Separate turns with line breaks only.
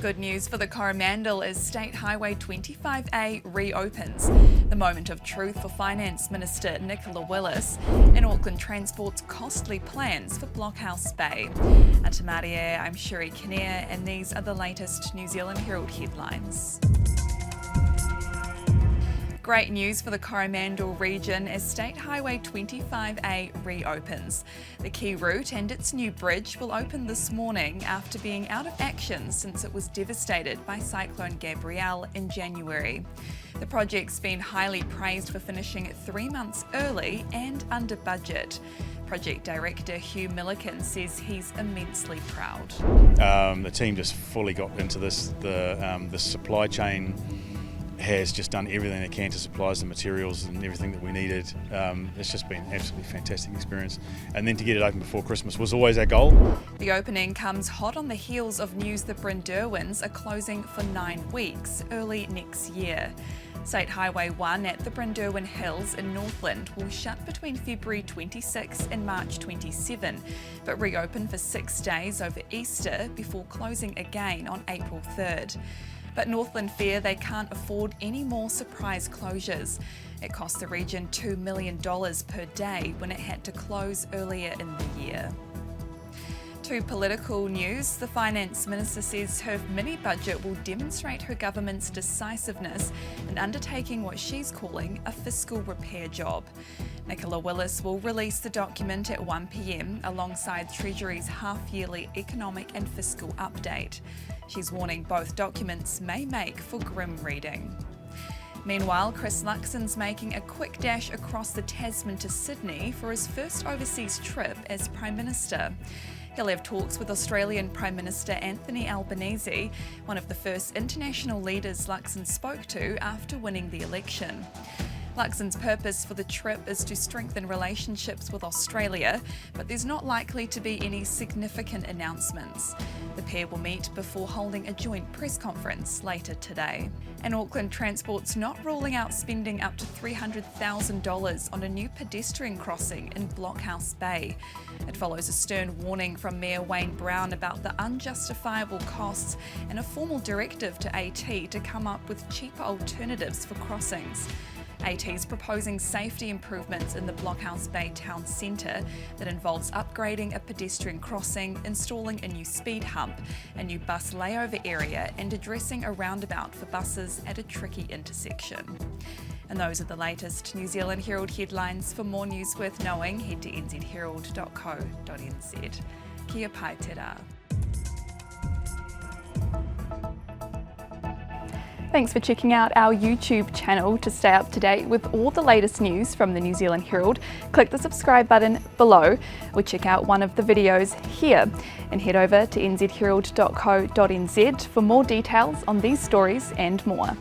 Good news for the Coromandel as State Highway 25A reopens. The moment of truth for Finance Minister Nicola Willis, and Auckland Transport's costly plans for Blockhouse Bay. Atamarie, I'm Sherry Kinnear, and these are the latest New Zealand Herald headlines. Great news for the Coromandel region as State Highway 25A reopens. The key route and its new bridge will open this morning after being out of action since it was devastated by Cyclone Gabrielle in January. The project's been highly praised for finishing 3 months early and under budget. Project Director Hugh Milliken says he's immensely proud.
The team just fully got into this. The supply chain has just done everything they can to supply us the materials and everything that we needed. It's just been an absolutely fantastic experience. And then to get it open before Christmas was always our goal.
The opening comes hot on the heels of news that Brynderwyns are closing for 9 weeks early next year. State Highway 1 at the Brynderwyn Hills in Northland will shut between February 26 and March 27, but reopen for 6 days over Easter before closing again on April 3rd. But Northland fear they can't afford any more surprise closures. It cost the region $2 million per day when it had to close earlier in the year. To political news, the Finance Minister says her mini-budget will demonstrate her government's decisiveness in undertaking what she's calling a fiscal repair job. Nicola Willis will release the document at 1 p.m. alongside Treasury's half-yearly economic and fiscal update. She's warning both documents may make for grim reading. Meanwhile, Chris Luxon's making a quick dash across the Tasman to Sydney for his first overseas trip as Prime Minister. He'll have talks with Australian Prime Minister Anthony Albanese, one of the first international leaders Luxon spoke to after winning the election. Luxon's purpose for the trip is to strengthen relationships with Australia, but there's not likely to be any significant announcements. The pair will meet before holding a joint press conference later today. And Auckland Transport's not ruling out spending up to $300,000 on a new pedestrian crossing in Blockhouse Bay. It follows a stern warning from Mayor Wayne Brown about the unjustifiable costs and a formal directive to AT to come up with cheaper alternatives for crossings. AT's proposing safety improvements in the Blockhouse Bay town centre that involves upgrading a pedestrian crossing, installing a new speed hump, a new bus layover area and addressing a roundabout for buses at a tricky intersection. And those are the latest New Zealand Herald headlines. For more news worth knowing, head to nzherald.co.nz. Kia pai te rā. Thanks for checking out our YouTube channel. To stay up to date with all the latest news from the New Zealand Herald, click the subscribe button below or check out one of the videos here and head over to nzherald.co.nz for more details on these stories and more.